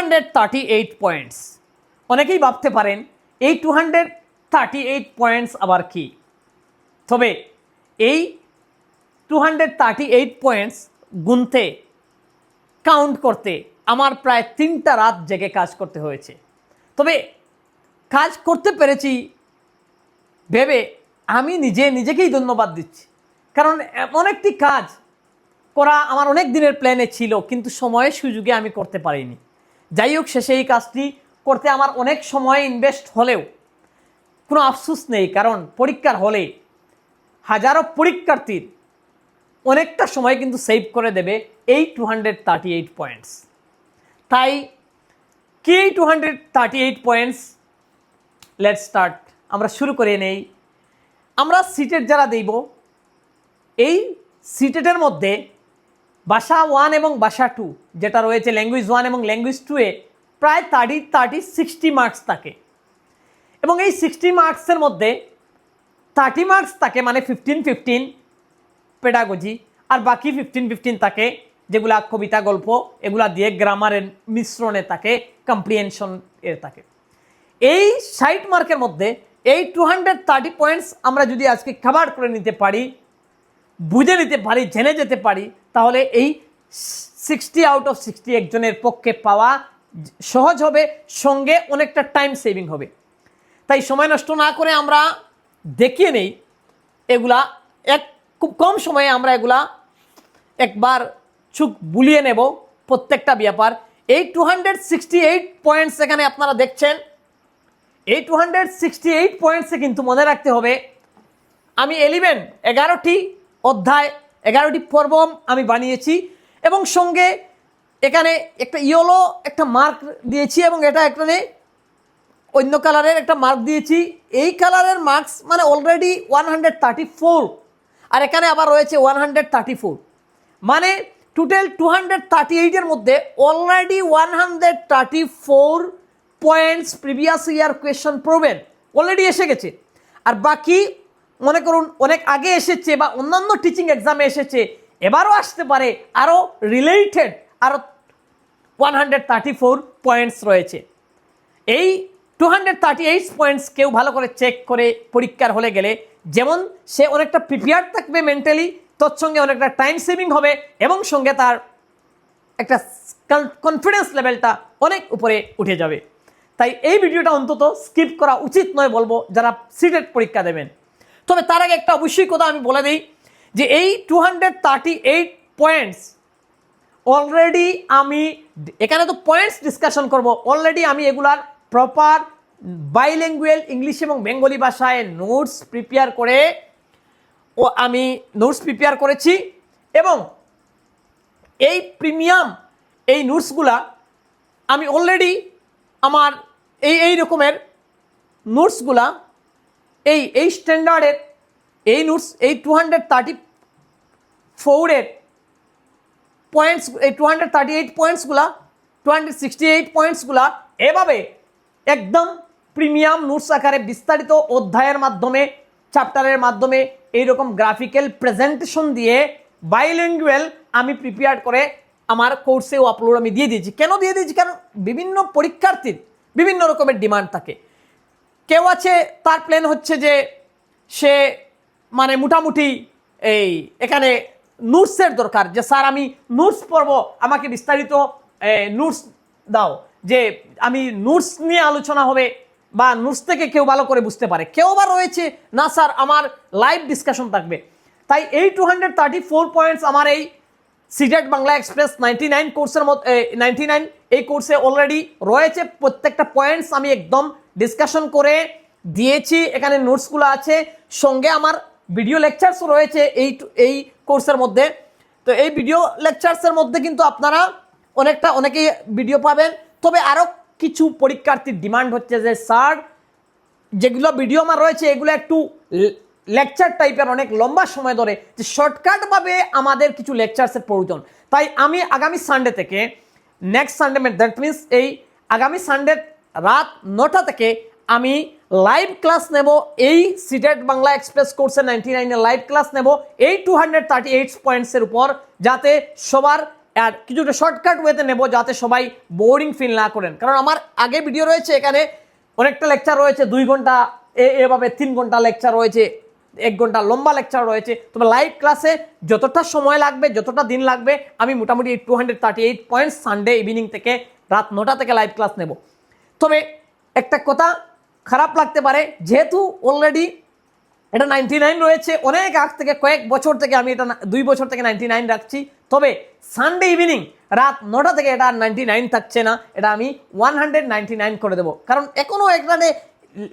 238 points. অনেকেই ভাবতে পারেন এই 238 পয়েন্টস আবার কি। তবে এই 238 পয়েন্টস গুনতে, কাউন্ট করতে আমার প্রায় 3টা রাত জেগে কাজ করতে হয়েছে। তবে কাজ করতে পেরেছি ভেবে আমি নিজেকেই ধন্যবাদ দিচ্ছি, কারণ এমন একটি কাজ করা আমার অনেক দিনের প্ল্যানে ছিল, কিন্তু সময়ের সুযোগে আমি করতে পারিনি। যাই হোক, শেষে এই কাজটি করতে আমার অনেক সময় ইনভেস্ট হলেও কোনো আফসোস নেই, কারণ পরীক্ষার হলে হাজারো পরীক্ষার্থীর অনেকটা সময় কিন্তু সেভ করে দেবে এই 238 পয়েন্টস। তাই কি 238 পয়েন্টস? Let's start. আমরা শুরু করে নেই। আমরা সিটেট যারা দেব, এই সিটেটের মধ্যে ভাষা 1 এবং ভাষা 2 যেটা রয়েছে, ল্যাঙ্গুয়েজ 1 এবং ল্যাঙ্গুয়েজ 2 এ প্রায় 60 মার্কস থাকে, এবং এই 60 মার্কসের মধ্যে 30 মার্কস থাকে মানে 15 পেডাগজি, আর বাকি 15 থাকে যেগুলা কবিতা, গল্প, এগুলা দিয়ে গ্রামারের মিশ্রণে থাকে, কম্প্রিহেনশন এর থাকে। এই 60 মার্কের মধ্যে এই 230 পয়েন্টস আমরা যদি আজকে কভার করে নিতে পারি, বুঝে নিতে পারি, জেনে যেতে পারি, তাহলে এই 60 আউট অফ 60 একজনের পক্ষে পাওয়া সহজ হবে, সঙ্গে অনেকটা টাইম সেভিং হবে। তাই সময় নষ্ট না করে আমরা দেখিয়ে নেই এগুলা, খুব কম সময়ে আমরা এগুলা একবার চোখ বুলিয়ে নেব প্রত্যেকটা ব্যাপার। এই 268 পয়েন্টস এখানে আপনারা দেখছেন, এই 268 পয়েন্টসে কিন্তু মনে রাখতে হবে আমি 11টি অধ্যায়, 11টি পর্ব আমি বানিয়েছি, এবং সঙ্গে এখানে একটা ইয়েলো একটা মার্ক দিয়েছি, এবং এটা এখানে অন্য কালারের একটা মার্ক দিয়েছি। এই কালারের মার্কস মানে অলরেডি 134, আর এখানে আবার রয়েছে 134, মানে টোটাল 238-এর মধ্যে already 134 points previous year question problem already এসে গেছে। আর বাকি মনে করুন অনেক আগে এসেছে বা অন্যান্য টিচিং এক্সামে এসেছে, এবারও আসতে পারে, আরও রিলেটেড আরও 134 পয়েন্টস রয়েছে। এই 238 পয়েন্টস কেউ ভালো করে চেক করে পরীক্ষার হলে গেলে যেমন সে অনেকটা প্রিপেয়ার থাকবে মেন্টালি, তৎসঙ্গে অনেকটা টাইম সেভিং হবে, এবং সঙ্গে তার একটা কনফিডেন্স লেভেলটা অনেক উপরে উঠে যাবে। তাই এই ভিডিওটা অন্তত স্কিপ করা উচিত নয় বলবো যারা সিটেট পরীক্ষা দেবেন। তবে তার আগে একটা অবশ্যই কথা আমি বলে দিই যে এই 238 পয়েন্টস অলরেডি আমি এখানে তো পয়েন্টস ডিসকাশন করব, অলরেডি আমি এগুলার প্রপার বাইল্যাঙ্গুয়াল ইংলিশ এবং বেঙ্গলি ভাষায় নোটস প্রিপেয়ার করেছি, এবং এই প্রিমিয়াম এই নোটসগুলা আমি অলরেডি আমার এই রকমের নোটসগুলা এই স্ট্যান্ডার্ডের এই নোটস, এই 234-এর পয়েন্টস, এই 238 পয়েন্টসগুলা, 268 পয়েন্টসগুলা এভাবে একদম প্রিমিয়াম নোটস আকারে বিস্তারিত অধ্যায়ের মাধ্যমে, চ্যাপ্টারের মাধ্যমে এইরকম গ্রাফিক্যাল প্রেজেন্টেশন দিয়ে বাইল্যাঙ্গুয়াল আমি প্রিপেয়ার করে আমার কোর্সেও আপলোড আমি দিয়ে দিয়েছি। কেন দিয়ে দিয়েছি? কারণ বিভিন্ন পরীক্ষার্থীর বিভিন্ন রকমের ডিমান্ড থাকে। কেউ আছে তার প্ল্যান হচ্ছে যে সে মানে মোটামুটি এই এখানে নোটসের দরকার, যে স্যার আমি নোটস পড়বো, আমাকে বিস্তারিত নোটস দাও, যে আমি নোটস নিয়ে আলোচনা হবে বা নোটস থেকে কেউ ভালো করে বুঝতে পারে। কেউ বা রয়েছে না স্যার আমার লাইভ ডিসকাশন থাকবে। তাই এই 234 পয়েন্টস আমার এই সিটেট বাংলা এক্সপ্রেস 99 কোর্সের মধ্যে 99 এই কোর্সে অলরেডি রয়েছে। প্রত্যেকটা পয়েন্টস আমি একদম ডিসকাশন করে দিয়েছি, এখানে নোটসগুলো আছে, সঙ্গে আমার ভিডিও লেকচারসও রয়েছে এই কোর্সের মধ্যে। তো এই ভিডিও লেকচারসের মধ্যে কিন্তু আপনারা অনেকেই ভিডিও পাবেন। তবে আরও কিছু পরীক্ষার্থীর ডিমান্ড হচ্ছে যে স্যার যেগুলো ভিডিও আমার রয়েছে এগুলো একটু লেকচার টাইপের, অনেক লম্বা সময় ধরে, যে শর্টকাটভাবে আমাদের কিছু লেকচারসের প্রয়োজন। তাই আমি আগামী সানডে থেকে নেক্সট সানডে, দ্যাট মিনস এই আগামী সানডে রাত 9টা থেকে আমি লাইভ ক্লাস নেব এই সিটেট বাংলা এক্সপ্রেস কোর্সে 99 এর লাইভ ক্লাস নেব এই 238 পয়েন্টসের উপর, যাতে সবার আর কিছুটা শর্টকাট ওয়েতে নেব যাতে সবাই বোরিং ফিল না করেন, কারণ আমার আগে ভিডিও রয়েছে, এখানে অনেকটা লেকচার রয়েছে, 2 ঘন্টা এভাবে 3 ঘন্টা লেকচার রয়েছে, 1 ঘন্টা লম্বা লেকচার রয়েছে। তবে লাইভ ক্লাসে যতটা সময় লাগবে, যতটা দিন লাগবে, আমি মোটামুটি 238 পয়েন্টস সানডে ইভিনিং থেকে রাত 9টা থেকে লাইভ ক্লাস নেব। তবে একটা কথা খারাপ লাগতে পারে, যেহেতু অলরেডি এটা 99 রয়েছে, অনেক আগ থেকে কয়েক বছর থেকে আমি এটা 2 বছর থেকে 99 রাখছি। তবে সানডে ইভিনিং রাত 9টা থেকে এটা 99 থাকছে না, এটা আমি 199 করে দেবো। কারণ এখনও এখানে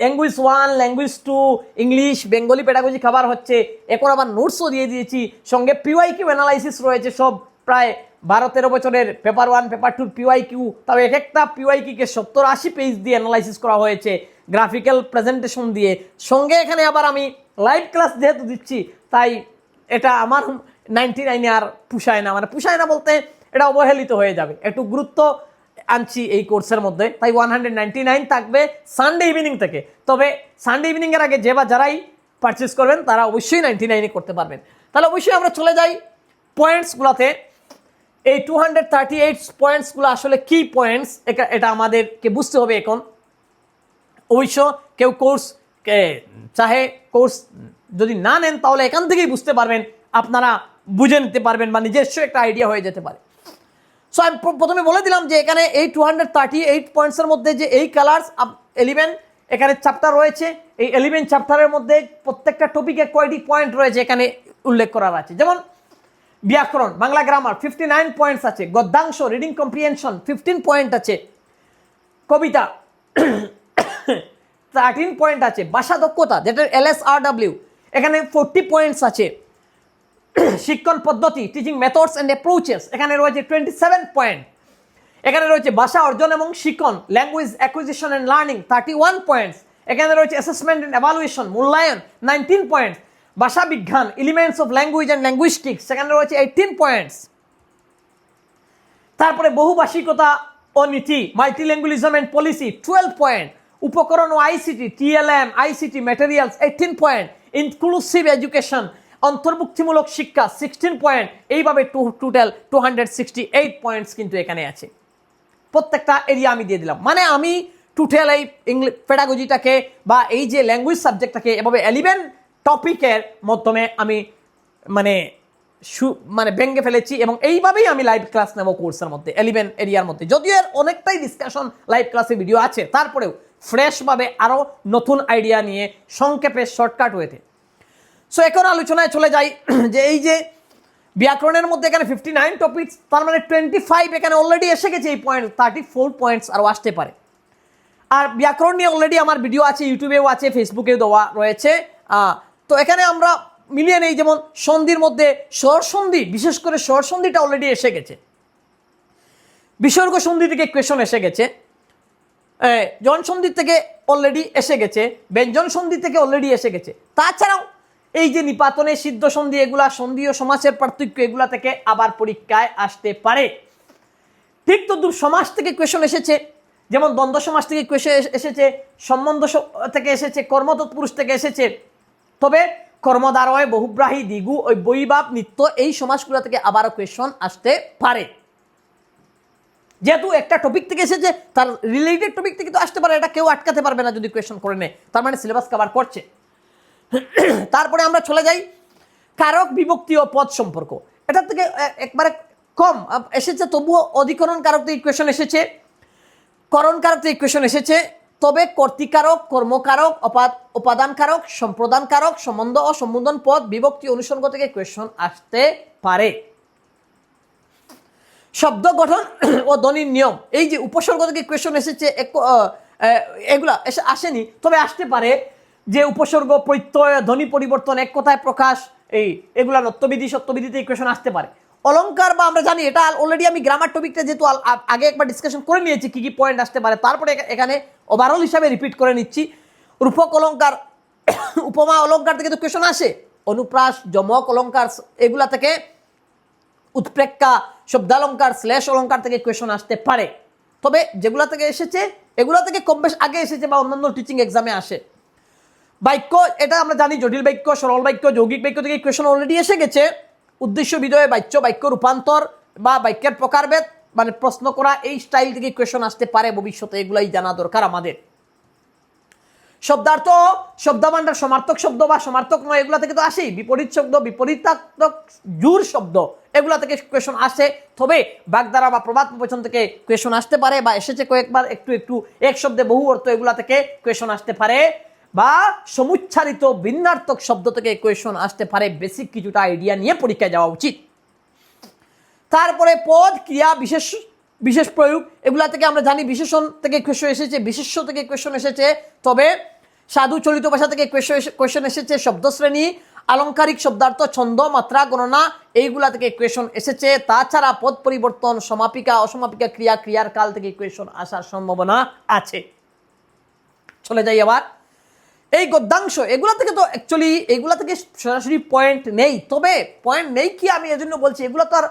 language 1, language 2, English, Bengali pedagogy খাবার হচ্ছে। এখন আবার নোটসও দিয়ে দিয়েছি, সঙ্গে পিওয়াইকিউ অ্যানালাইসিস রয়েছে, সব প্রায় 12-13 বছরের পেপার 1, পেপার 2 পিওয়াইকিউ। তবে এক একটা পিওয়াইকিউকে 70-80 পেজ দিয়ে অ্যানালাইসিস করা হয়েছে, গ্রাফিক্যাল প্রেজেন্টেশন দিয়ে। সঙ্গে এখানে আবার আমি লাইভ ক্লাস যেহেতু দিচ্ছি, তাই এটা আমার 99 আর পুষায় না, মানে পুষায় না বলতে এটা অবহেলিত হয়ে যাবে, একটু গুরুত্ব আনছি এই কোর্সের মধ্যে, তাই 199 থাকবে সানডে ইভিনিং থেকে। তবে সানডে ইভিনিংয়ের আগে যারাই পারচেস করবেন তারা অবশ্যই 99 করতে পারবেন। তাহলে অবশ্যই আমরা চলে যাই পয়েন্টসগুলোতে। এই 238 পয়েন্টসগুলো আসলে কি পয়েন্টস, এটা আমাদেরকে বুঝতে হবে এখন। অবশ্য কেউ কোর্স চাহে কোর্স যদি না নেন তাহলে এখান থেকেই বুঝতে পারবেন, আপনারা বুঝে নিতে পারবেন বা নিজস্ব একটা আইডিয়া হয়ে যেতে পারে। সো আমি প্রথমে বলে দিলাম যে এখানে এই 238 পয়েন্টসের মধ্যে যে এই কালার্স 11 এখানে চ্যাপ্টার রয়েছে, এই 11 চ্যাপ্টারের মধ্যে প্রত্যেকটা টপিকে কয়টি পয়েন্ট রয়েছে এখানে উল্লেখ করা আছে। যেমন ব্যাকরণ, বাংলা গ্রামার 59 পয়েন্টস আছে, গদ্যাংশ রিডিং কম্প্রিহেনশন 15 পয়েন্ট আছে, কবিতা 13 পয়েন্ট আছে, ভাষা দক্ষতা যেটা LSRW এখানে 40 পয়েন্টস আছে, শিক্ষণ পদ্ধতি টিচিং মেথডস অ্যান্ড অ্যাপ্রোচেস এখানে রয়েছে 27 পয়েন্ট, এখানে রয়েছে ভাষা অর্জন এবং শিক্ষণ language acquisition and learning 31 points, এখানে রয়েছে অ্যাসেসমেন্ট অ্যান্ড এভালুয়েশন মূল্যায়ন 19 পয়েন্টস, ভাষা বিজ্ঞান এলিমেন্টস অফ ল্যাঙ্গুয়েজ অ্যান্ড ল্যাঙ্গুইস্টিক্স সেখানে রয়েছে 18 পয়েন্টস। তারপরে বহুভাষিকতা ও নীতি মাল্টিল্যাঙ্গুয়ালিজম অ্যান্ড পলিসি 12 পয়েন্ট, উপকরণ ও ICT TLM ICT materials 18 point, inclusive education অন্তর্ভুক্তিমূলক শিক্ষা 16 পয়েন্ট। এইভাবে টোটাল 268 পয়েন্টস কিন্তু এখানে আছে। প্রত্যেকটা এরিয়া আমি দিয়ে দিলাম, মানে আমি টোটাল এই ইংলিশ পেডাগজিটাকে বা এই যে ল্যাঙ্গুয়েজ সাবজেক্টটাকে এভাবে 11 টপিকের মাধ্যমে আমি মানে ভেঙে ফেলেছি, এবং এইভাবেই আমি লাইভ ক্লাস নেব কোর্সের মধ্যে 11 এরিয়ার মধ্যে। যদিও এর অনেকটাই ডিসকাশন লাইভ ক্লাসে ভিডিও আছে, তারপরেও ফ্রেশভাবে আরও নতুন আইডিয়া নিয়ে সংক্ষেপে শর্টকাট ওয়েতে। সো এখন আলোচনায় চলে যাই যে এই যে ব্যাকরণের মধ্যে এখানে 59 টপিকস, তার মানে 25 এখানে অলরেডি এসে গেছে, এই পয়েন্ট 34 পয়েন্টস আরও আসতে পারে। আর ব্যাকরণ নিয়ে অলরেডি আমার ভিডিও আছে, ইউটিউবেও আছে, ফেসবুকেও দেওয়া রয়েছে। তো এখানে আমরা মিলিয়ে নেই, যেমন সন্ধির মধ্যে স্বরসন্ধি, বিশেষ করে স্বরসন্ধিটা অলরেডি এসে গেছে, বিসর্গ সন্ধি থেকে কোয়েশন এসে গেছে, জন সন্ধি থেকে অলরেডি এসে গেছে, ব্যঞ্জন সন্ধি থেকে অলরেডি এসে গেছে। তাছাড়াও এই যে নিপাতনে সিদ্ধ সন্ধি, এগুলা সন্ধি ও সমাসের পার্থক্য, এগুলা থেকে আবার পরীক্ষায় আসতে পারে। ঠিক তদ্রুপ সমাস থেকে কোয়েশন এসেছে, যেমন দ্বন্দ্ব সমাস থেকে কোয়েশন এসেছে, সম্বন্ধ থেকে এসেছে, কর্মতৎপুরুষ থেকে এসেছে। তবে কর্মদ্বারয়, বহুব্রাহী, দ্বিগু, ওই বৈভাব, নিত্য, এই সমাসগুলো থেকে আবারও কোয়েশন আসতে পারে। যেহেতু একটা টপিক থেকে এসেছে, তার রিলেটেড টপিক থেকে তো আসতে পারে, এটা কেউ আটকাতে পারবে না যদি কোয়েশন করে নেয়, তার মানে সিলেবাস কভার করছে। তারপরে আমরা চলে যাই কারক, বিভক্তি ও পদ সম্পর্ক। এটার থেকে একবারে কম এসেছে, তবুও অধিকরণ কারক থেকে কোয়েশন এসেছে, করণ কারক থেকে কোয়েশন এসেছে। তবে কর্তৃকারক, কর্মকারক, উপাদান কারক, সম্প্রদান কারক, সম্বন্ধ ও সম্বোধন পদ, বিভক্তি, অনুসর্গ থেকে কোয়েশন আসতে পারে। শব্দ গঠন ও ধ্বনির নিয়ম, এই যে উপসর্গ থেকে কোয়েশন এসেছে, এগুলা আসেনি, তবে আসতে পারে যে উপসর্গ, প্রত্যয়, ধ্বনি পরিবর্তন, এক কথায় প্রকাশ, এগুলা নত্যবিধি, সত্যবিধিতে কোয়েশন আসতে পারে। অলংকার বা আমরা জানি, এটা অলরেডি আমি গ্রামার টপিকটা যেহেতু আগে একবার ডিসকাশন করে নিয়েছি কি কি পয়েন্ট আসতে পারে, তারপরে এখানে ওভারঅল হিসাবে রিপিট করে নিচ্ছি। রূপক অলংকার, উপমা অলংকার থেকে তো কোয়েশন আসে, অনুপ্রাস, যমক অলংকার, এগুলা থেকে, উৎপ্রেক্ষা, শব্দালঙ্কার, শ্লেষ অলঙ্কার থেকে কোয়েশন আসতে পারে। তবে যেগুলা থেকে এসেছে এগুলা থেকে কম বেশ আগে এসেছে বা অন্যান্য টিচিং এক্সামে আসে। বাক্য, এটা আমরা জানি, জটিল বাক্য, সরল বাক্য, যৌগিক বাক্য থেকে কোয়েশন অলরেডি এসে গেছে। উদ্দেশ্য বিধেয় বাক্য, বাক্য রূপান্তর, বা বাক্যের প্রকারভেদ মানে প্রশ্ন করা, এই স্টাইল থেকে কোয়েশন আসতে পারে ভবিষ্যতে, এগুলাই জানা দরকার আমাদের। শব্দার্থ, শব্দভাণ্ডার, সমার্থক শব্দ বা সমার্থক নয়, এগুলা থেকে তো আসেই। বিপরীত শব্দ, বিপরীতাত্মক জোর শব্দ, এগুলা থেকে কোয়েশন আসে। তবে বাগধারা বা প্রবাদ প্রবচন থেকে কোয়েশন আসতে পারে, বা এসেছে কয়েকবার একটু একটু, এক শব্দে বহু অর্থ, এগুলা থেকে কোয়েশন আসতে পারে, বা সমুচ্চারিত ভিন্নার্থক শব্দ থেকে কোয়েশন আসতে পারে। বেসিক কিছুটা আইডিয়া নিয়ে পরীক্ষায় যাওয়া উচিত। তারপরে পদ, ক্রিয়া, বিশেষ বিশেষ প্রয়োগ, এগুলা থেকে আমরা জানি বিশেষণ থেকে কোয়েশন এসেছে, বিশেষ্য থেকে কোয়েশন এসেছে। তবে সাধু চলিত ভাষা থেকে কোয়েশন এসেছে। শব্দশ্রেণী, আলংকারিক শব্দার্থ, ছন্দ, মাত্রা, গণনা, এইগুলা থেকে কোয়েশন এসেছে। তাছাড়া পদ পরিবর্তন, সমাপিকা, অসমাপিকা ক্রিয়া, ক্রিয়ার কাল থেকে কোয়েশন আসার সম্ভাবনা আছে। চলে যাই আবার এই গদ্যাংশ, এগুলা থেকে তো অ্যাকচুয়ালি এগুলা থেকে সরাসরি পয়েন্ট নেই। তবে পয়েন্ট নেই কি আমি এজন্য বলছি, এগুলো তো আর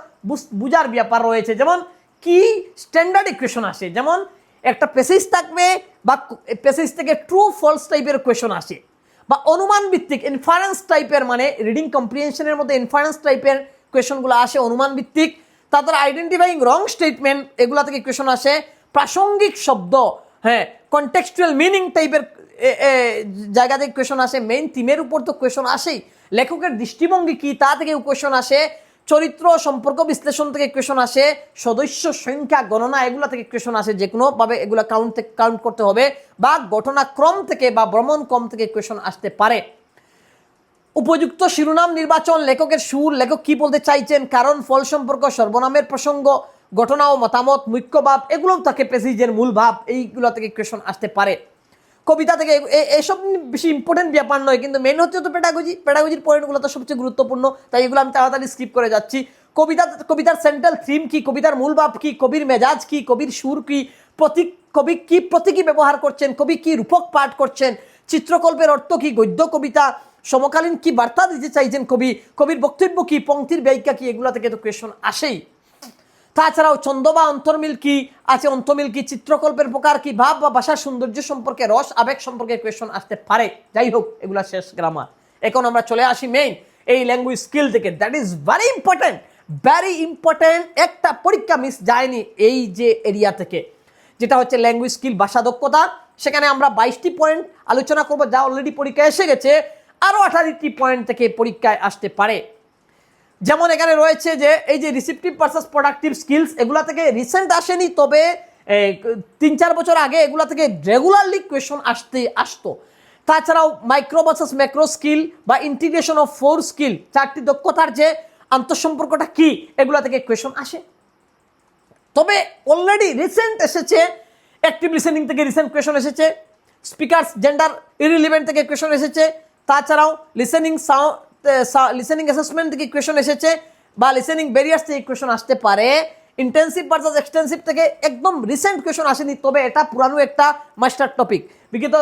বুঝার ব্যাপার রয়েছে। যেমন কি স্ট্যান্ডার্ড ইকুয়েশন আসে, যেমন একটা প্যাসেজ থাকবে বা প্যাসেজ থেকে ট্রু ফলস টাইপের কোয়েশন আসে, বা অনুমান ভিত্তিক ইনফারেন্স টাইপের, মানে রিডিং কম্প্রিহেনশনের মধ্যে ইনফারেন্স টাইপের কোয়েশনগুলো আসে অনুমান ভিত্তিক। তারপর আইডেন্টিফাইং রং স্টেটমেন্ট, এগুলা থেকে কোয়েশন আসে। প্রাসঙ্গিক শব্দ, হ্যাঁ, কন্টেক্সচুয়াল মিনিং টাইপের জায়গা থেকে কোয়েশন আসে। মেইন থিমের উপর তো কোয়েশন আসেই। লেখকের দৃষ্টিভঙ্গি কি তা থেকে কোয়েশন আসে। চরিত্র সম্পর্ক বিশ্লেষণ থেকে কোয়েশন আসে। সদস্য সংখ্যা গণনা, এগুলা থেকে কোয়েশন আসে, যে কোনো ভাবে এগুলা কাউন্ট করতে হবে। বা ঘটনাক্রম থেকে বা ভ্রমণ ক্রম থেকে কোয়েশন আসতে পারে। উপযুক্ত শিরোনাম নির্বাচন, লেখকের সুর, লেখক কি বলতে চাইছেন, কারণ, ফল, সম্পর্ক, সর্বনামের প্রসঙ্গ, ঘটনা ও মতামত, মুখ্য ভাব, এগুলোও থাকে প্যাসেজের মূল ভাব, এইগুলো থেকে কোয়েশন আসতে পারে। কবিতা থেকে, এসব বেশি ইম্পর্টেন্ট ব্যাপার নয়, কিন্তু মেন হচ্ছে তো প্যাডাগজির পয়েন্টগুলো তো সবচেয়ে গুরুত্বপূর্ণ, তাই এগুলো আমি তাড়াতাড়ি স্কিপ করে যাচ্ছি। কবিতার সেন্ট্রাল থিম কি, কবিতার মূল ভাব কি, কবির মেজাজ কি, কবির সুর কি, কবি কি প্রতীকী ব্যবহার করছেন, কবি কি রূপক পাঠ করছেন, চিত্রকল্পের অর্থ কি, গদ্য কবিতা সমকালীন কি বার্তা দিতে চাইছেন কবির বক্তব্য কি, পংক্তির ব্যাখ্যা কি, এগুলো থেকে তো কোয়েশন আসেই। তাছাড়াও ছন্দ বা অন্তর্মিল কি আছে, অন্তর্মিল কি, চিত্রকল্পের প্রকার কি, ভাব বা ভাষার সৌন্দর্য সম্পর্কে, রস আবেগ সম্পর্কে কোয়েশন আসতে পারে। যাই হোক, এগুলা শেষ গ্রামার। এখন আমরা চলে আসি মেইন এই ল্যাঙ্গুয়েজ স্কিল থেকে। That is very important. একটা পরীক্ষা মিস যায়নি এই যে এরিয়া থেকে, যেটা হচ্ছে ল্যাঙ্গুয়েজ স্কিল, ভাষা দক্ষতা। সেখানে আমরা 22টি পয়েন্ট আলোচনা করব, যা অলরেডি পরীক্ষায় এসে গেছে। আরও 18টি পয়েন্ট থেকে পরীক্ষায় আসতে পারে। যেমন এখানে রয়েছে যে এই যে রিসিপটিভ ভার্সাস প্রোডাক্টিভ স্কিলস, এগুলা থেকে রিসেন্ট আসেনি, তবে 3-4 বছর আগে এগুলা থেকে রেগুলারলি কোয়েশন আসতো। তাছাড়াও মাইক্রো ভার্সাস ম্যাক্রো স্কিল বা ইন্টিগ্রেশন অফ 4 স্কিল, 4টি দক্ষতার যে আন্তঃসম্পর্কটা কি, এগুলা থেকে কোয়েশন আসে। তবে অলরেডি রিসেন্ট এসেছে অ্যাক্টিভ লিসেনিং থেকে রিসেন্ট কোয়েশন এসেছে। স্পিকারস জেন্ডার ইরিলিভেন্ট থেকে কোয়েশন এসেছে। তাছাড়াও লিসেনিং অ্যাসেসমেন্ট থেকে কোয়েশন এসেছে, বা লিসেনিং ব্যারিয়ার্স থেকে কোয়েশন আসতে পারে। ইন্টেন্সিভ ভার্সাস এক্সটেন্সিভ থেকে একদম রিসেন্ট কোয়েশন আসেনি, তবে এটা পুরানো একটা মাস্টার টপিক। বিগত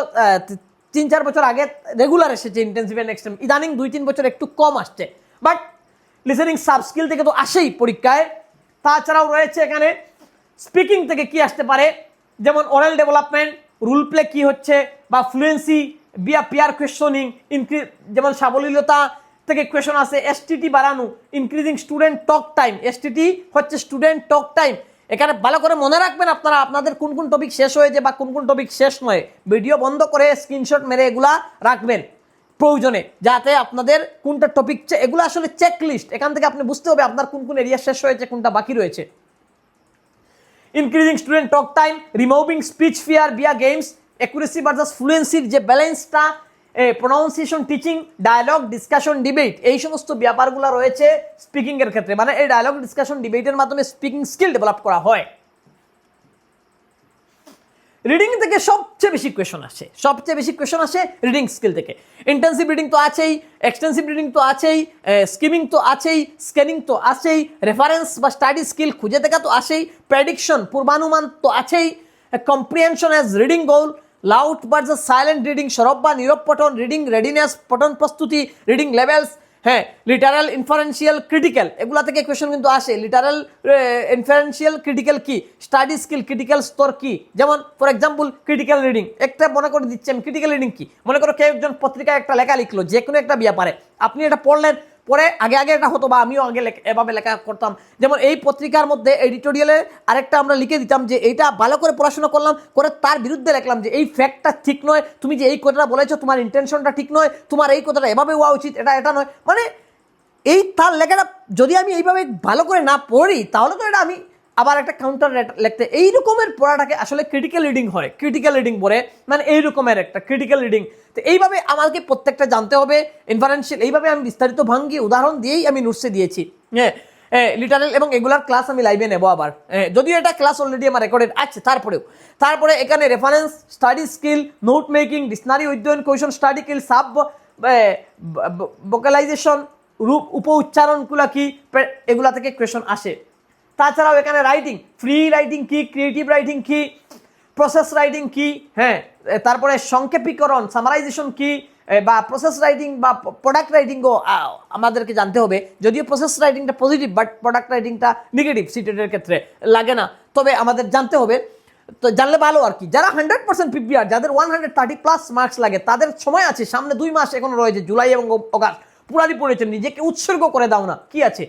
3-4 বছর আগে রেগুলার এসেছে ইন্টেন্সিভ অ্যান্ড এক্সটেন্সিভ, ইদানিং 2-3 বছর একটু কম আসছে, বাট লিসেনিং সাব স্কিল থেকে তো আসেই পরীক্ষায়। তাছাড়াও রয়েছে এখানে স্পিকিং থেকে কি আসতে পারে, যেমন ওরাল ডেভেলপমেন্ট, রুল প্লে কি হচ্ছে, বা ফ্লুয়েন্সি বিয়া পিয়ার কোয়েশনিং, যেমন সাবলীলতা থেকে কোয়েশন আছে। এসটিটি বাড়ানো, increasing student talk time, STT হচ্ছে স্টুডেন্ট টক টাইম। এখানে ভালো করে মনে রাখবেন আপনারা, আপনাদের কোন কোন টপিক শেষ হয়েছে বা কোন কোন টপিক শেষ নয়, ভিডিও বন্ধ করে স্ক্রিনশট মেরে এগুলা রাখবেন প্রয়োজনে, যাতে আপনাদের কোনটা টপিক, এগুলো আসলে চেক লিস্ট, এখান থেকে আপনি বুঝতে হবে আপনার কোন কোন এরিয়া শেষ হয়েছে, কোনটা বাকি রয়েছে। Increasing student talk time, removing speech fear via games, accuracy versus ফ্লুয়েন্সির যে ব্যালেন্সটা, pronunciation, teaching, dialogue, discussion, debate, এই সমস্ত ব্যাপারগুলো রয়েছে স্পিকিং এর ক্ষেত্রে। মানে এই ডায়ালগ, ডিসকাশন, ডিবেটের মাধ্যমে স্পিকিং স্কিল ডেভেলপ করা হয়। রিডিং থেকে সবচেয়ে বেশি কোয়েশন আসে রিডিং স্কিল থেকে। ইন্টেন্সিভ রিডিং তো আছেই, এক্সটেন্সিভ রিডিং তো আছেই, স্কিমিং তো আছেই, স্ক্যানিং তো আছেই, রেফারেন্স বা স্টাডি স্কিল খুঁজে দেখা তো আছেই, প্রেডিকশন পূর্বানুমান তো আছেই, কম্প্রিহেনশন অ্যাজ রিডিং গোল, লাউড ভার্সাস সাইলেন্ট রিডিং, সরব বা নীরব পঠন, রিডিং রেডিনেস, পঠন প্রস্তুতি, রিডিং লেভেলস, হ্যাঁ, লিটারাল, ইনফারেন্সিয়াল, ক্রিটিক্যাল, এগুলা থেকে কোয়েশন কিন্তু আসে। লিটারাল, ইনফারেন্সিয়াল, ক্রিটিক্যাল কি, স্টাডি স্কিল, ক্রিটিক্যাল স্তর কি, যেমন ফর এক্সাম্পল ক্রিটিক্যাল রিডিং, একটা মনে করে দিচ্ছি আমি, ক্রিটিক্যাল রিডিং কি, মনে করো কেউ একজন পত্রিকায় একটা লেখা লিখলো, যে কোনো একটা ব্যাপারে, আপনি এটা পড়লেন, পরে আগে আগে এটা হতো বা আমিও আগে এভাবে লেখা করতাম, যেমন এই পত্রিকার মধ্যে এডিটোরিয়ালে আরেকটা আমরা লিখে দিতাম যে এইটা ভালো করে পড়াশোনা করলাম, করে তার বিরুদ্ধে লিখলাম যে এই ফ্যাক্টটা ঠিক নয়, তুমি যে এই কথাটা বলেছো তোমার ইন্টেনশনটা ঠিক নয়, তোমার এই কথাটা এভাবে হওয়া উচিত, এটা নয়। মানে এই তার লেখাটা যদি আমি এইভাবে ভালো করে না পড়ি তাহলে তো এটা আমি আবার একটা কাউন্টার লিখতে, এই রকমের পড়াটাকে আসলে ক্রিটিক্যাল রিডিং হয়। ক্রিটিক্যাল রিডিং পড়ে মানে এই রকমের একটা ক্রিটিক্যাল রিডিং। তো এইভাবে আমাকে প্রত্যেকটা জানতে হবে ইনফারেন্সিয়াল, এইভাবে আমি বিস্তারিত ভাঙ্গি উদাহরণ দিয়েই আমি নোটসে দিয়েছি। লিটারেল এবং এগুলার ক্লাস আমি লাইভে নেবো আবার, যদিও এটা ক্লাস অলরেডি আমার রেকর্ডেড আছে। তারপরে এখানে reference, study skill, note making, dictionary অধ্যয়ন কৌশল, স্টাডি স্কিল, সাব ভোকালাইজেশন, রূপ উপ উচ্চারণগুলো কি, এগুলা থেকে কোয়েশন আসে। তাছাড়াও এখানে রাইটিং, ফ্রি রাইটিং কি, ক্রিয়েটিভ রাইটিং কি, প্রসেস রাইটিং কি, তারপরে সংক্ষেপীকরণ সামারাইজেশন কি, বা প্রসেস রাইটিং বা প্রোডাক্ট রাইটিংও আমাদেরকে জানতে হবে। যদিও প্রসেস রাইটিংটা পজিটিভ বাট প্রোডাক্ট রাইটিংটা নেগেটিভ, সিটেটের ক্ষেত্রে লাগে না, তবে আমাদের জানতে হবে। তো জানলে ভালো আর কি। যারা 100% প্রিপেয়ার, যাদের 130+ মার্কস লাগে, তাদের সময় আছে, সামনে 2 মাস এখন রয়েছে, জুলাই এবং অগাস্ট পুরানি পড়েছেন, নিজেকে উৎসর্গ করে দাও না, কি আছে।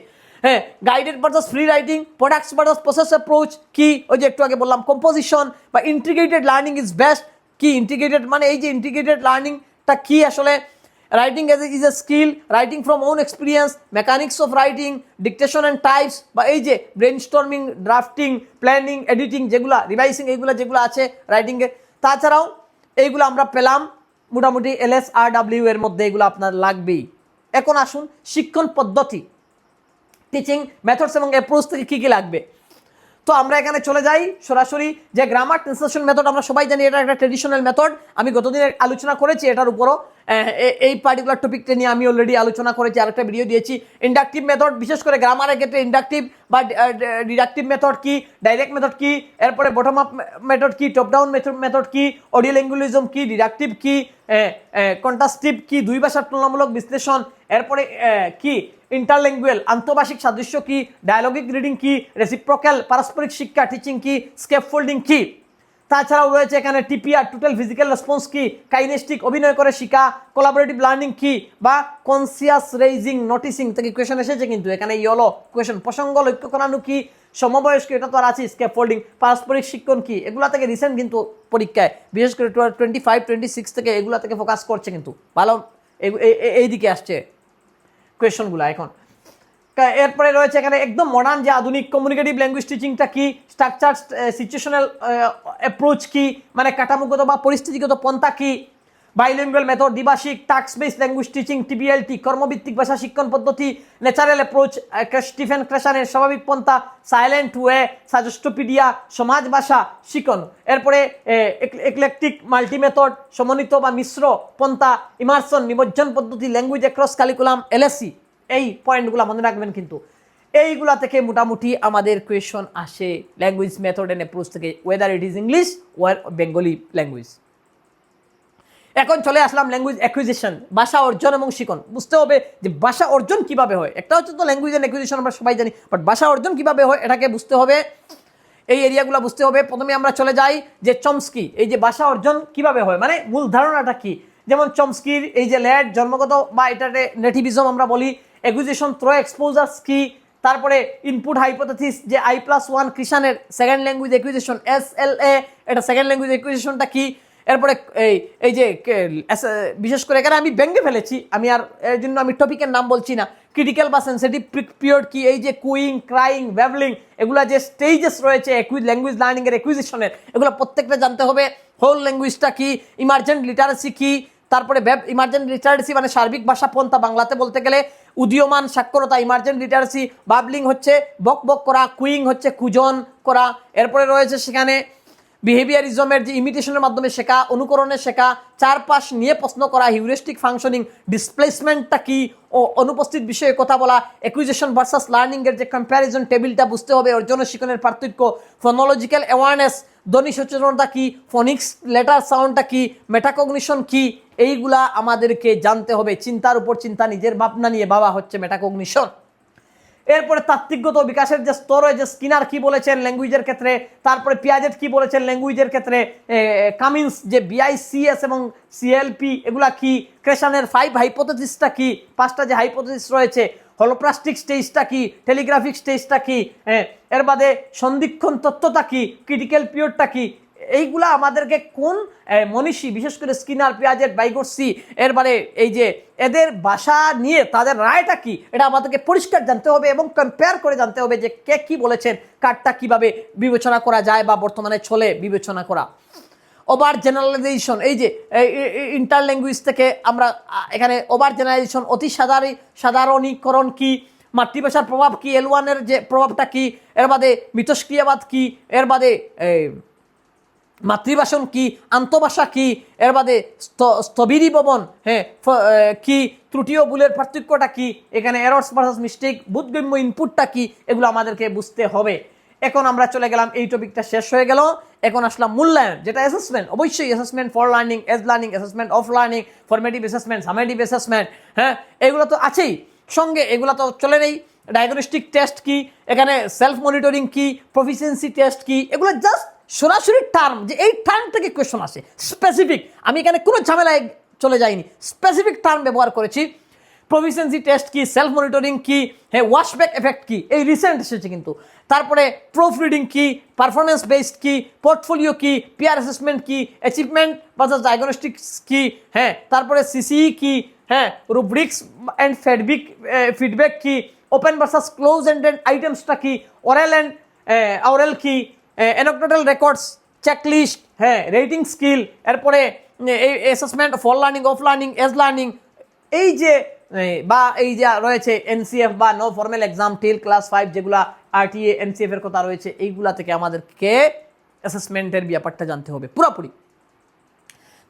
Guided versus free writing, products versus process approach কি, ওই যে একটু আগে বললাম কম্পোজিশন বা ইন্টিগ্রেটেড লার্নিং ইজ বেস্ট কি, ইন্টিগ্রেটেড মানে এই যে ইন্টিগ্রেটেড লার্নিংটা কি আসলে, writing as is a skill, writing from own experience, mechanics of writing, dictation and types, বা এই যে ব্রেনস্টর্মিং, ড্রাফটিং, প্ল্যানিং, এডিটিং, যেগুলা রিভাইসিং, এইগুলো যেগুলো আছে রাইটিংয়ে। তাছাড়াও এইগুলো আমরা পেলাম মোটামুটি LSRW এর মধ্যে, এগুলো আপনার লাগবেই। এখন আসুন শিক্ষণ পদ্ধতি, টিচিং মেথডস এবং অ্যাপ্রোচ থেকে কী কী লাগবে। তো আমরা এখানে চলে যাই সরাসরি যে গ্রামার ট্রান্সলেশন মেথড, আমরা সবাই জানি এটা একটা ট্রেডিশনাল মেথড। আমি গতদিন আলোচনা করেছি এটার উপরও, এই পার্টিকুলার টপিকটা নিয়ে আমি অলরেডি আলোচনা করেছি, আরেকটা ভিডিও দিয়েছি। ইন্ডাকটিভ মেথড, বিশেষ করে গ্রামারের ক্ষেত্রে ইন্ডাকটিভ বা ডিডাকটিভ মেথড কি, ডাইরেক্ট মেথড কি, এরপরে বটম আপ মেথড কি, টপ ডাউন মেথড কি, অডিও ল্যাঙ্গুয়েজম কি, ডিডাকটিভ কি, কন্ট্রাস্টিভ কি, দুই ভাষার তুলনামূলক বিশ্লেষণ, এরপরে কি ইন্টারল্যাঙ্গুয়াল আন্তঃভাষিক সাদৃশ্য কি, ডায়ালগিক রিডিং কি, রেসিপ্রোক্যাল পারস্পরিক শিক্ষা টিচিং কি, স্কেপফোল্ডিং কি। তাছাড়াও রয়েছে এখানে টিপিআর টোটাল ফিজিক্যাল রেসপন্স কি, কাইনেস্টিক অভিনয় করে শিখা, কোলাবোরেটিভ লার্নিং কি, বা কনসিয়াস রেইজিং নোটিসিং থেকে কোয়েশন এসেছে কিন্তু এখানে ইয়েলো কোয়েশন। প্রসঙ্গ লক্ষ্য করানো কি, সমবয়স্ক, এটা তো আর আছে, স্কেপফোল্ডিং, পারস্পরিক শিক্ষণ কি, এগুলা থেকে রিসেন্ট কিন্তু পরীক্ষায় বিশেষ করে 25-26 থেকে এগুলা থেকে ফোকাস করছে, কিন্তু ভালো এই দিকে আসছে কোয়েশনগুলো এখন। এরপরে রয়েছে এখানে একদম মডার্ন যে আধুনিক কমিউনিকেটিভ ল্যাঙ্গুয়েজ টিচিংটা কি, স্ট্রাকচার সিচুয়েশনাল অ্যাপ্রোচ কি, মানে কাঠামোগত বা পরিস্থিতিগত পন্থা কি, বাইলিঙ্গুয়াল মেথড, দ্বিভাষিক, task based language teaching, TBLT, কর্মভিত্তিক ভাষা শিক্ষণ পদ্ধতি, ন্যাচারাল অ্যাপ্রোচ, স্টিফেন ক্রেশানের স্বাভাবিক পন্থা, সাইলেন্ট ওয়ে, সাজেস্টোপিডিয়া, সমাজ ভাষা শিক্ষণ। এরপরে একলেকটিক মাল্টি মেথড, সমন্বিত বা মিশ্র পন্থা, ইমার্সন, নিমজ্জন পদ্ধতি, ল্যাঙ্গুয়েজ অ্যাক্রস কারিকুলাম, LSE। এই পয়েন্টগুলো মনে রাখবেন কিন্তু, এইগুলা থেকে মোটামুটি আমাদের কোয়েশন আসে ল্যাঙ্গুয়েজ মেথড অ্যান্ড অ্যাপ্রোচ থেকে, whether it is English or Bengali language. এখন চলে আসলাম ল্যাঙ্গুয়েজ অ্যাকুইজিশন, ভাষা অর্জন এবং শিখন। বুঝতে হবে যে ভাষা অর্জন কিভাবে হয়, একটা হচ্ছে তো ল্যাঙ্গুয়েজ অ্যান্ড অ্যাকুইজিশন আমরা সবাই জানি, বাট ভাষা অর্জন কিভাবে হয় এটাকে বুঝতে হবে, এই এরিয়াগুলো বুঝতে হবে। প্রথমে আমরা চলে যাই যে চমস্কি, এই যে ভাষা অর্জন কিভাবে হয় মানে মূল ধারণাটা কি। যেমন চমস্কির এই যে ল্যাড জন্মগত বা এটাতে নেটিভিজম আমরা বলি, অ্যাকুইজিশন থ্রো এক্সপোজার্স কি, তারপরে ইনপুট হাইপোথেসিস যে I+1 কৃষাণের সেকেন্ড ল্যাঙ্গুয়েজ অ্যাকুইজিশন SLA, এটা সেকেন্ড ল্যাঙ্গুয়েজ অ্যাকুইজিশনটা কি। এরপরে এই যে বিশেষ করে এখানে আমি ব্যঙ্গে ফেলেছি, আমি আর এর জন্য আমি টপিকের নাম বলছি না, ক্রিটিক্যাল বা সেন্সিটিভ পিরিয়ড কি, এই যে কুইং, ক্রাইং, ব্যাবলিং, এগুলা যে স্টেজেস রয়েছে ল্যাঙ্গুয়েজ লার্নিংয়ের অ্যাকুইজিশনের, এগুলো প্রত্যেকটা জানতে হবে। হোল ল্যাঙ্গুয়েজটা কি, ইমার্জেন্ট লিটারেসি কি, তারপরে ইমার্জেন্ট লিটারেসি মানে সার্বিক ভাষা পন্থা, বাংলাতে বলতে গেলে উদীয়মান সাক্ষরতা, ইমার্জেন্ট লিটারেসি, বাবলিং হচ্ছে বক বক করা, কুইং হচ্ছে কুজন করা। এরপরে রয়েছে সেখানে বিহেভিয়ারিজমের যে ইমিটেশনের মাধ্যমে শেখা, অনুকরণে শেখা, চারপাশ নিয়ে প্রশ্ন করা, হিউরিস্টিক ফাংশনিং, ডিসপ্লেসমেন্টটা কি ও অনুপস্থিত বিষয়ে কথা বলা, অ্যাকুইজিশন ভার্সাস লার্নিংয়ের যে কম্প্যারিজন টেবিলটা বুঝতে হবে, অর্জন ও শিক্ষণের পার্থক্য, ফোনোলজিক্যাল অ্যাওয়ারনেস, ধ্বনি সচেতনতা কি, ফনিক্স লেটার সাউন্ডটা কি, মেটাকগনিশন কি, এইগুলা আমাদেরকে জানতে হবে। চিন্তার উপর চিন্তা, নিজের ভাবনা নিয়ে ভাবা হচ্ছে মেটাকগনিশন। এরপরে তাত্ত্বিকগত বিকাশের যে স্তর রয়েছে, স্কিনার কি বলেছেন ল্যাঙ্গুয়েজের ক্ষেত্রে, তারপরে পিয়াজেট কি বলেছেন ল্যাঙ্গুয়েজের ক্ষেত্রে, কামিন্স যে BICS এবং CLP এগুলা কি, ক্রেশনের 5 হাইপোথেসিসটা কি, 5টা যে হাইপোথেসিস রয়েছে, হলোপ্লাস্টিক স্টেজটা কি, টেলিগ্রাফিক স্টেজটা কি, এর বাদে সন্ধিক্ষণ তত্ত্বটা কি, ক্রিটিক্যাল পিরিয়ডটা কি, এইগুলা আমাদেরকে কোন মনীষী বিশেষ করে স্কিনার, পিয়াজেট, বাইগোটসি এরবারে এই যে এদের ভাষা নিয়ে তাদের রায়টা কি, এটা আমাদেরকে পরিষ্কার জানতে হবে এবং কম্পেয়ার করে জানতে হবে যে কে কি বলেছেন, কারটা কিভাবে বিবেচনা করা যায় বা বর্তমানে চলে বিবেচনা করা। ওভার জেনারেলাইজেশন, এই যে ইন্টার ল্যাঙ্গুয়েজ থেকে আমরা এখানে ওভার জেনারেলাইজেশন, অতি সাধারণীকরণ কি, মাতৃভাষার প্রভাব কি, L1 এর যে প্রভাবটা কি, এর বাদে মিথস্ক্রিয়াবাদ কি, এর বাদে মাতৃভাষণ কি, আন্তঃভাষা কি, এর বাদে স্থবিরীভবন কি, ত্রুটি ও ভুলের পার্থক্যটা কি, এখানে এরর্স ভার্সাস মিস্টেক, বোধগম্য ইনপুটটা কি, এগুলো আমাদেরকে বুঝতে হবে। এখন আমরা চলে গেলাম, এই টপিকটা শেষ হয়ে গেল, এখন আসলাম মূল্যায়ন, যেটা অ্যাসেসমেন্ট। অবশ্যই assessment for learning, as learning, assessment of learning, formative assessment, summative assessment, এগুলো তো আছেই, সঙ্গে এগুলো তো চলে নেই। ডায়াগনস্টিক টেস্ট কি, এখানে সেলফ মনিটরিং কি, প্রফিসিয়েন্সি টেস্ট কি, এগুলো জাস্ট সরাসরি টার্ম, যে এই টার্ম থেকে কোয়েশ্চন আসে স্পেসিফিক, আমি এখানে কোনো ঝামেলায় চলে যাইনি, স্পেসিফিক টার্ম ব্যবহার করেছি। প্রফিসিয়েন্সি টেস্ট কি, সেলফ মনিটরিং কি, ওয়াশব্যাক এফেক্ট কি, এই রিসেন্ট এসেছে কিন্তু। তারপরে প্রুফ রিডিং কি, পারফরমেন্স বেসড কি, পোর্টফোলিও কি, পিয়ার অ্যাসেসমেন্ট কি, অ্যাচিভমেন্ট ভার্সাস ডায়াগনস্টিক্স কি, তারপরে সিসিই কি, রুব্রিক্স অ্যান্ড ফিডব্যাক কি, ওপেন ভার্সাস ক্লোজ এন্ডেড আইটেমসটা কি, অরেল কি, anecdotal records, checklist, rating skill, এরপরে এই assessment for learning, of learning, as learning, এই যে বা এই যে রয়েছে NCF বা no formal exam till class 5, যেগুলা RTA NCF এর কথা রয়েছে, এইগুলা থেকে আমাদেরকে অ্যাসেসমেন্টের ব্যাপারটা জানতে হবে পুরোপুরি।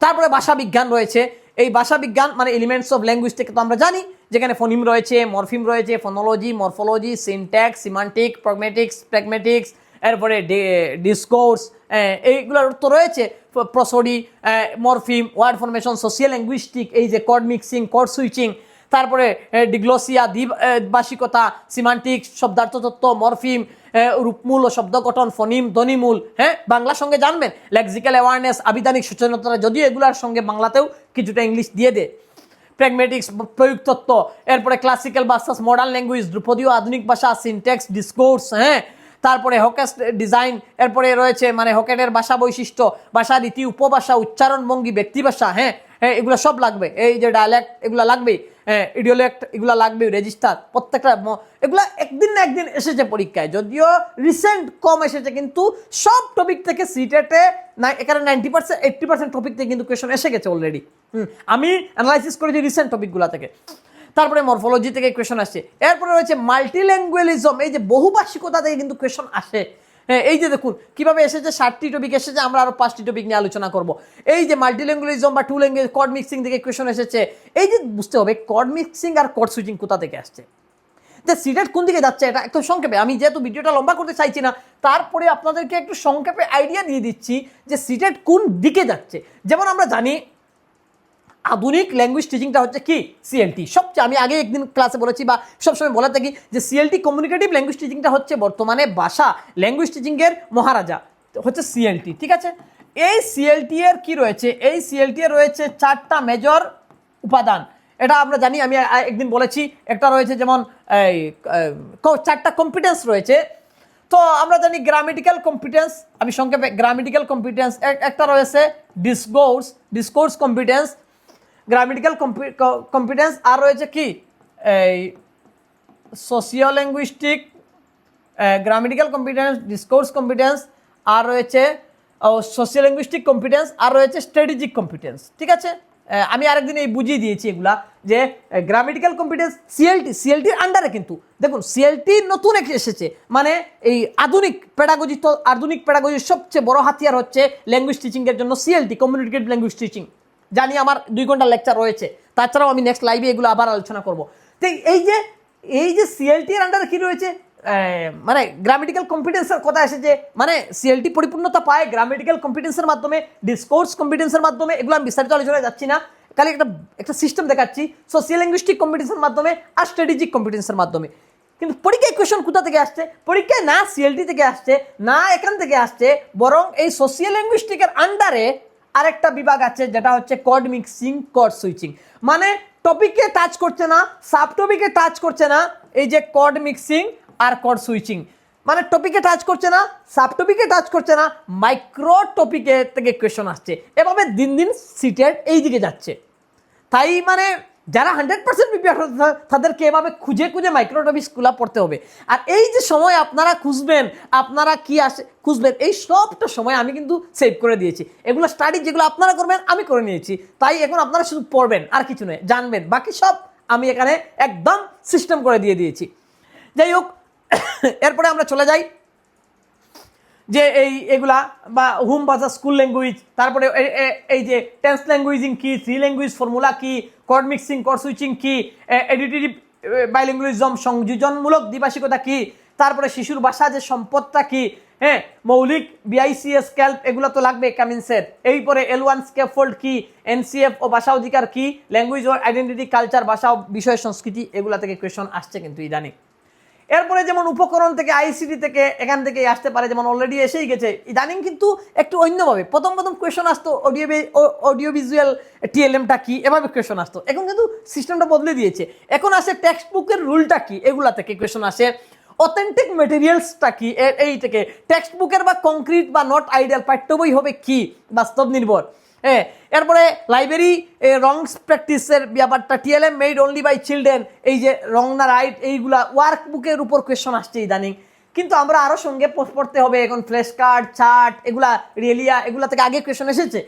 তারপরে ভাষা বিজ্ঞান রয়েছে, এই ভাষা বিজ্ঞান মানে এলিমেন্টস অফ ল্যাঙ্গুয়েজ থেকে তো আমরা জানি, যেখানে ফোনিম রয়েছে, মরফিম রয়েছে, phonology, morphology, syntax, semantic, pragmatics, এরপরে ডিসকোর্স, এইগুলোর তো রয়েছে, prosody, morpheme, word formation, social linguistic, এই যে কর্ড মিক্সিং, কর্ড সুইচিং, তারপরে ডিগ্লোসিয়া, দ্বিভাষিকতা, সিমান্টিক, শব্দার্থতত্ত্ব, মরফিম, রূপমূল ও শব্দ গঠন, ফনিম, ধ্বনিমূল, বাংলার সঙ্গে জানবেন, লেক্সিক্যাল অ্যাওয়ারনেস, আবিধানিক সচেতনতা, যদিও এগুলার সঙ্গে বাংলাতেও কিছুটা ইংলিশ দিয়ে দেয়, প্র্যাগমেটিক্স, প্রয়োগ তত্ত্ব, এরপরে ক্লাসিক্যাল ভার্সাস মডার্ন ল্যাঙ্গুয়েজ, ধ্রুপদীয় আধুনিক ভাষা, সিনট্যাক্স, ডিসকোর্স, তারপরে হকেট ডিজাইন, এরপরে রয়েছে মানে হকেটের ভাষা বৈশিষ্ট্য, ভাষা রীতি, উপভাষা, উচ্চারণ ভঙ্গি, ব্যক্তিভাষা, এগুলো সব লাগবে, এই যে ডায়ালেক্ট এগুলো লাগবেই, ইডিওলেক্ট এগুলো লাগবে, রেজিস্টার, প্রত্যেকটা এগুলো একদিন না একদিন এসেছে পরীক্ষায়, যদিও রিসেন্ট কম এসেছে, কিন্তু সব টপিক থেকে সিটেটে এখানে 90% 80% টপিক থেকে কিন্তু কোয়েশন এসে গেছে অলরেডি। আমি অ্যানালাইসিস করেছি রিসেন্ট টপিকগুলো থেকে। তারপরে মরফোলজি থেকে কোয়েশন আসছে, এরপরে রয়েছে মাল্টিল্যাঙ্গুয়ালিজম, এই যে বহুভাষিকতা থেকে কিন্তু কোয়েশন আসে। এই যে দেখুন কিভাবে এসেছে, 60টি টপিক এসেছে, আমরা আরো 5টি টপিক নিয়ে আলোচনা করব। এই যে মাল্টিল্যাঙ্গুয়ালিজম বা টু ল্যাঙ্গুয়েজ, কর্ড মিক্সিং থেকে কোয়েশন এসেছে। এই যে বুঝতে হবে কর্ড মিক্সিং আর কর্ড সুইচিং কোথা থেকে আসছে, যে সিটেট কোন দিকে যাচ্ছে, এটা একটু সংক্ষেপে, আমি যেহেতু ভিডিওটা লম্বা করতে চাইছি না, তারপরে আপনাদেরকে একটু সংক্ষেপে আইডিয়া দিয়ে দিচ্ছি যে সিটেট কোন দিকে যাচ্ছে। যেমন আমরা জানি আধুনিক ল্যাঙ্গুয়েজ টিচিংটা হচ্ছে কি CLT, সবচেয়ে আমি আগে একদিন ক্লাসে বলেছি বা সবসময় বলে থাকি যে CLT কমিউনিকেটিভ ল্যাঙ্গুয়েজ টিচিংটা হচ্ছে বর্তমানে ভাষা ল্যাঙ্গুয়েজ টিচিংয়ের মহারাজা হচ্ছে CLT, ঠিক আছে। এই CLT এর কি রয়েছে, এই CLT এর রয়েছে 4টা মেজর উপাদান, এটা আমরা জানি, আমি একদিন বলেছি। একটা রয়েছে যেমন এই 4টা কম্পিটেন্স রয়েছে, তো আমরা জানি গ্রামেটিক্যাল কম্পিটেন্স, আমি সংক্ষেপে গ্রামেটিক্যাল কম্পিটেন্স, একটা রয়েছে ডিসকোর্স কম্পিটেন্স, গ্রামেটিক্যাল কম্পিটেন্স, আর রয়েছে কি এই sociolinguistic, grammatical competence, discourse competence, আর রয়েছে সোশিও লিঙ্গুইস্টিক কম্পিটেন্স, আর রয়েছে স্ট্র্যাটেজিক কম্পিটেন্স, ঠিক আছে। আমি আরেকদিন এই বুঝিয়ে দিয়েছি এগুলা, যে গ্রামেটিক্যাল কম্পিটেন্স সিএলটির আন্ডারে, কিন্তু দেখুন CLT নতুন এসেছে, মানে এই আধুনিক প্যাডাগজির সবচেয়ে বড় হাতিয়ার হচ্ছে ল্যাঙ্গুয়েজ টিচিংয়ের জন্য CLT, কমিউনিকেটিভ ল্যাঙ্গুয়েজ টিচিং। জানি আমার 2 ঘন্টার লেকচার রয়েছে, তাছাড়াও আমি নেক্সট লাইভে এগুলো আবার আলোচনা করব। তো এই যে CLT এর আন্ডারে কি রয়েছে, মানে গ্রামেটিক্যাল কম্পিটেন্সের কথা এসেছে, মানে CLT পরিপূর্ণতা পায় গ্রামেটিক্যাল কম্পিটেন্সের মাধ্যমে, ডিসকোর্স কম্পিটেন্সের মাধ্যমে, এগুলো আমি বিস্তারিত আলোচনায় যাচ্ছি না, খালি একটা সিস্টেম দেখাচ্ছি, সোশিয়াল লিঙ্গুইস্টিক কম্পিটেন্সের মাধ্যমে আর স্ট্র্যাটেজিক কম্পিটেন্সের মাধ্যমে। কিন্তু পরীক্ষায় কোয়েশন কোথা থেকে আসছে? পরীক্ষায় না সিএলটি থেকে আসছে, না এখান থেকে আসছে, বরং এই সোশিয়াল লিঙ্গুইস্টিকের আন্ডারে আরেকটা বিভাগ আছে যেটা হচ্ছে কোড মিক্সিং, কোড সুইচিং। মানে টপিকে টাচ করছে না, সাব টপিকে টাচ করছে না, এই যে কোড মিক্সিং আর কোড সুইচিং, মানে টপিকে টাচ করছে না, সাব টপিকে টাচ করছে না, মাইক্রো টপিকে থেকে কোয়েশন আসছে। এভাবে দিন দিন সিটেট এই দিকে যাচ্ছে। তাই মানে যারা 100% প্রিপেয়ার তাদেরকে এভাবে খুঁজে খুঁজে মাইক্রো টপিকসগুলো পড়তে হবে। আর এই যে সময় আপনারা খুঁজবেন, আপনারা কি আসে খুঁজবেন, এই সবটা সময় আমি কিন্তু সেভ করে দিয়েছি। এগুলো স্টাডি যেগুলো আপনারা করবেন আমি করে নিয়েছি। তাই এখন আপনারা শুধু পড়বেন আর কিছু নয়, জানবেন, বাকি সব আমি এখানে একদম সিস্টেম করে দিয়ে দিয়েছি। যাই হোক, এরপরে আমরা চলে যাই যে এগুলা বা হোম ভাষা, স্কুল ল্যাঙ্গুয়েজ, তারপরে এই যে টেন্স ল্যাঙ্গুয়েজিং কি, থ্রি ল্যাঙ্গুয়েজ ফর্মুলা কি, কোড মিক্সিং, কোড সুইচিং কি, এডিটিভ বাইলিঙ্গুয়ালিজম সংযোজনমূলক দ্বিভাষিকতা কি, তারপরে শিশুর ভাষা যে সম্পদটা কি, হ্যাঁ, মৌলিক বিআইসিএস ক্যাল্প এগুলো তো লাগবে কামিন্সের। এরপরে L1 স্ক্যাফোল্ড কি, এনসিএফ ও ভাষা অধিকার কি, ল্যাঙ্গুয়েজ ও আইডেন্টিটি কালচার, ভাষা বিষয় সংস্কৃতি, এগুলা থেকে কোয়েশন আসছে কিন্তু ইদানিং। এরপরে যেমন উপকরণ থেকে, আইসিটি থেকে, এখান থেকে আসতে পারে, যেমন অলরেডি এসেই গেছে। ইদানিং কিন্তু একটু অন্যভাবে প্রথম কোয়েশন আসতো অডিও ভিজুয়াল টিএলএমটা কি, এভাবে কোয়েশন আসতো। এখন কিন্তু সিস্টেমটা বদলে দিয়েছে, এখন আসে টেক্সট বুকের রুলটা কি, এগুলা থেকে কোয়েশন আসে। অথেন্টিক মেটেরিয়ালসটা কি, এই থেকে টেক্সট বুকের বা কংক্রিট বা নট আইডিয়াল পাঠ্য বই হবে কি, বাস্তব নির্ভর। হ্যাঁ, এরপরে লাইব্রেরি রংস প্র্যাকটিসের ব্যাপারটা, TLM made only by children, এই যে রং না রাইট, এইগুলা ওয়ার্ক বুকের উপর কোয়েশন আসছে ইদানিং। কিন্তু আমরা আরও সঙ্গে পড়তে হবে, এখন ফ্ল্যাশ কার্ড, চার্ট, এগুলা রিয়েলিয়া, এগুলা থেকে আগে কোয়েশন এসেছে,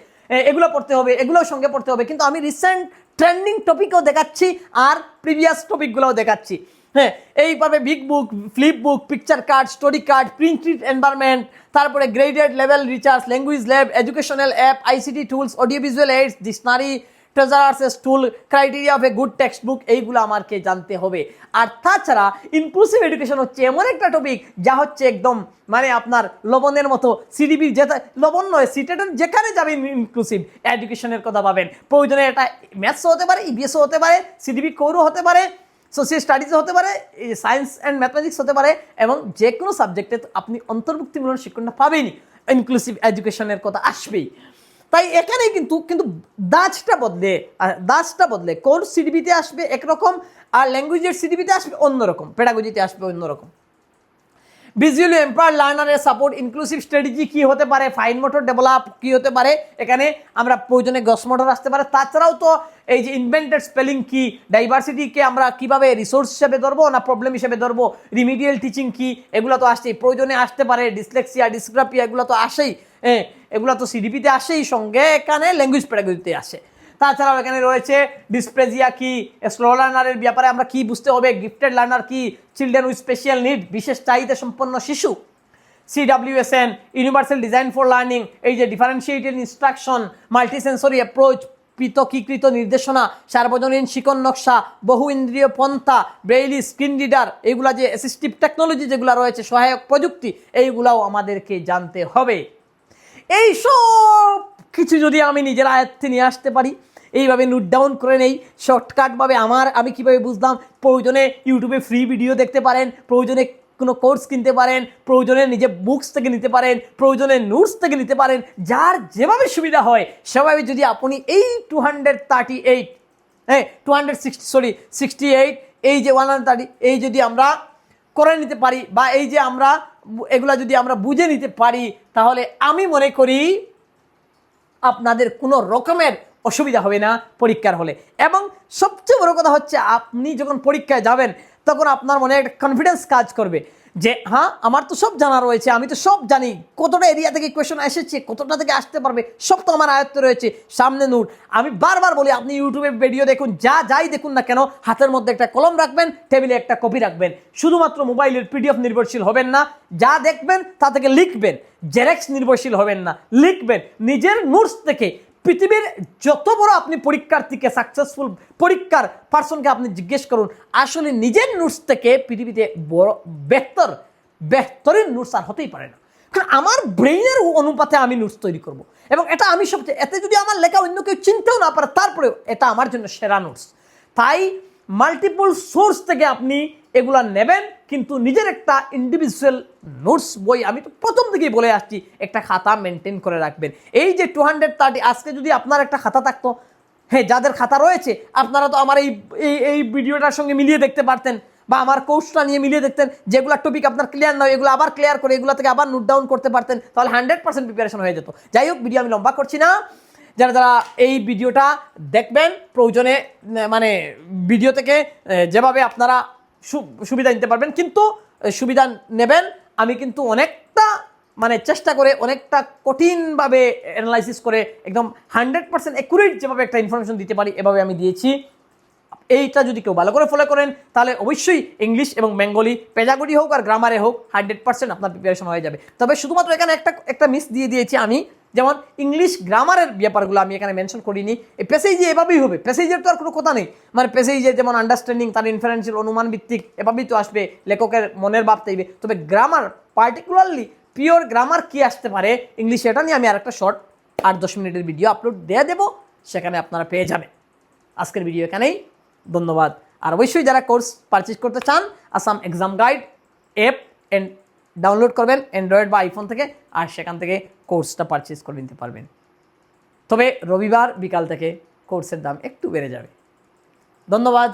এগুলো পড়তে হবে, এগুলোও সঙ্গে পড়তে হবে। কিন্তু আমি রিসেন্ট ট্রেন্ডিং টপিকও দেখাচ্ছি আর প্রিভিয়াস টপিকগুলোও দেখাচ্ছি। হ্যাঁ, এইভাবে big book, flip book, picture card, story card, printed environment, তারপরে graded level research, language lab, educational app, ICT tools, audio visual aids, dictionary, thesaurus tool, criteria of a good text book, এইগুলো আমাকে জানতে হবে। আর তাছাড়া inclusive education হচ্ছে এমন একটা topic যা হচ্ছে একদম মানে আপনার লবণের মতো। সিডিবি যেটা লবণ নয়, সিটেটের যেখানে যাবেন ইনক্লুসিভ এডুকেশনের কথা পাবেন। প্রয়োজনে এটা ম্যাথসও হতে পারে, ইবিএসও হতে পারে, সিডিবি কোরও হতে পারে, সোশিয়াল স্টাডিজও হতে পারে, সায়েন্স অ্যান্ড ম্যাথমেটিক্স হতে পারে, এবং যে কোনো সাবজেক্টে আপনি অন্তর্ভুক্তিমূলক শিক্ষণটা পাবেনই, ইনক্লুসিভ এডুকেশনের কথা আসবেই। তাই এখানে কিন্তু দাসটা বদলে কোর সিডিবিতে আসবে একরকম, আর ল্যাঙ্গুয়েজের সিডিবিতে আসবে অন্যরকম, পেডাগজিতে আসবে অন্যরকম। ভিজুয়ালি এম্পায়ার লার্নারের সাপোর্ট, ইনক্লুসিভ স্ট্র্যাটেজি কি হতে পারে, ফাইন মোটর ডেভেলপ কি হতে পারে, এখানে আমরা প্রয়োজনে গস মোটর আসতে পারে। তাছাড়াও তো এই যে ইনভেন্টেড স্পেলিং কি, ডাইভার্সিটিকে আমরা কিভাবে রিসোর্স হিসেবে ধরবো না প্রবলেম হিসেবে ধরবো, রিমিডিয়াল টিচিং কি, এগুলো তো আসছেই, প্রয়োজনে আসতে পারে। ডিসলেক্সিয়া, ডিসগ্রাফিয়া, এগুলো তো আসেই, এগুলো তো সিডিপিতে আসেই, সঙ্গে এখানে ল্যাঙ্গুয়েজ পেডাগজিতে আসে। তাছাড়াও এখানে রয়েছে ডিসপ্লেজিয়া কি, স্লো লার্নারের ব্যাপারে আমরা কি বুঝতে হবে, গিফটেড লার্নার কি, চিলড্রেন উইথ স্পেশাল নিড, বিশেষ চাহিদা সম্পন্ন শিশু, CWSN, universal design for learning, এই যে ডিফারেন্সিয়েটেড ইনস্ট্রাকশন, মাল্টিসেন্সরি অ্যাপ্রোচ, পৃথকীকৃত নির্দেশনা, সার্বজনীন শিকন নকশা, বহু ইন্দ্রিয় পন্থা, ব্রেইলি স্ক্রিন রিডার, এইগুলা যে অ্যাসিস্টিভ টেকনোলজি যেগুলো রয়েছে, সহায়ক প্রযুক্তি, এইগুলাও আমাদেরকে জানতে হবে। এই সব কিছু যদি আমি নিজের আয়ত্তে নিয়ে আসতে পারি, এইভাবে নোট ডাউন করে নেই শর্টকাটভাবে, আমি কীভাবে বুঝলাম, প্রয়োজনে ইউটিউবে ফ্রি ভিডিও দেখতে পারেন, প্রয়োজনে কোনো কোর্স কিনতে পারেন, প্রয়োজনে নিজে বুকস থেকে নিতে পারেন, প্রয়োজনে নোটস থেকে নিতে পারেন, যার যেভাবে সুবিধা হয় সেভাবে যদি আপনি এই 268 এই যে 130, এই যদি আমরা করে নিতে পারি, বা এই যে আমরা এগুলা যদি আমরা বুঝে নিতে পারি, তাহলে আমি মনে করি আপনাদের কোনো রকমের অসুবিধা হবে না পরীক্ষার হলে। এবং সবচেয়ে বড় কথা হচ্ছে, আপনি যখন পরীক্ষায় যাবেন তখন আপনার মনে একটা কনফিডেন্স কাজ করবে যে হ্যাঁ, আমার তো সব জানা রয়েছে, আমি তো সব জানি, কতটা এরিয়া থেকে কোয়েশন এসেছে, কতটা থেকে আসতে পারবে, সব তো আমার আয়ত্তে রয়েছে, সামনে নোট। আমি বারবার বলি, আপনি ইউটিউবে ভিডিও দেখুন, যাই দেখুন না কেন, হাতের মধ্যে একটা কলম রাখবেন, টেবিলে একটা কপি রাখবেন। শুধুমাত্র মোবাইলের PDF নির্ভরশীল হবেন না, যা দেখবেন তা থেকে লিখবেন। জেরক্স নির্ভরশীল হবেন না, লিখবেন নিজের নোটস থেকে। পৃথিবীর যত বড় আপনি পরীক্ষার্থীকে, সাকসেসফুল পরীক্ষার পার্সনকে আপনি জিজ্ঞেস করুন, আসলে নিজের নোটস থেকে পৃথিবীতে বড় বেহতরিন নোটস আর হতেই পারে না। কারণ আমার ব্রেইনের অনুপাতে আমি নোটস তৈরি করব, এবং এটা আমি সবচেয়ে, এতে যদি আমার লেখা অন্য কেউ চিনতেও না পারে, তারপরেও এটা আমার জন্য সেরা নোটস। তাই মাল্টিপল সোর্স থেকে আপনি এগুলা নেবেন, কিন্তু নিজের একটা ইন্ডিভিজুয়াল নোটস বই, আমি তো প্রথম থেকেই বলে আসছি, একটা খাতা মেনটেন করে রাখবেন। এই যে 230, আজকে যদি আপনার একটা খাতা থাকতো, হ্যাঁ যাদের খাতা রয়েছে আপনারা তো আমার এই এই ভিডিওটার সঙ্গে মিলিয়ে দেখতে পারতেন, বা আমার কোর্সটা নিয়ে মিলিয়ে দেখতেন, যেগুলো টপিক আপনার ক্লিয়ার নয় এগুলো আবার ক্লিয়ার করে এগুলো থেকে আবার নোট ডাউন করতে পারতেন, তাহলে 100% প্রিপারেশন হয়ে যেত। যাই হোক, ভিডিও আমি লম্বা করছি না। যারা যারা এই ভিডিওটা দেখবেন, প্রয়োজনে মানে ভিডিও থেকে যেভাবে আপনারা সুবিধা নিতে পারবেন, কিন্তু সুবিধা নেবেন। আমি কিন্তু অনেকটা মানে চেষ্টা করে, অনেকটা কঠিনভাবে অ্যানালাইসিস করে একদম 100% অ্যাকুরেট যেভাবে একটা ইনফরমেশন দিতে পারি এভাবে আমি দিয়েছি। এইটা যদি কেউ ভালো করে ফলো করেন তাহলে অবশ্যই ইংলিশ এবং বেঙ্গলি পেজাগোজি হোক আর গ্রামারে হোক 100% আপনার প্রিপারেশন হয়ে যাবে। তবে শুধুমাত্র এখানে একটা মিস দিয়ে দিয়েছি আমি, যেমন ইংলিশ গ্রামারের ব্যাপারগুলো আমি এখানে মেনশন করিনি। এই প্যাসেজে এভাবেই হবে, প্যাসেজের তো আর কোনো কথা নেই, মানে প্যাসেজে যেমন আন্ডারস্ট্যান্ডিং, তার ইনফারেন্সিয়াল, অনুমান ভিত্তিক এভাবেই তো আসবে, লেখকের মনের ভাব চাইবে। তবে গ্রামার, পার্টিকুলারলি পিওর গ্রামার কি আসতে পারে ইংলিশে, এটা নিয়ে আমি আরেকটা শর্ট 8-10 মিনিটের ভিডিও আপলোড দিয়ে দেবো, সেখানে আপনারা পেয়ে যাবেন। আজকের ভিডিও এখানেই, ধন্যবাদ। আর অবশ্যই যারা কোর্স পারচেজ করতে চান, Assam exam guide app download করবেন অ্যান্ড্রয়েড বা আইফোন থেকে, আর সেখান থেকে কোর্সটা পারচেজ করে নিতে পারবেন। তবে রবিবার বিকাল থেকে কোর্সের দাম একটু বেড়ে যাবে। ধন্যবাদ।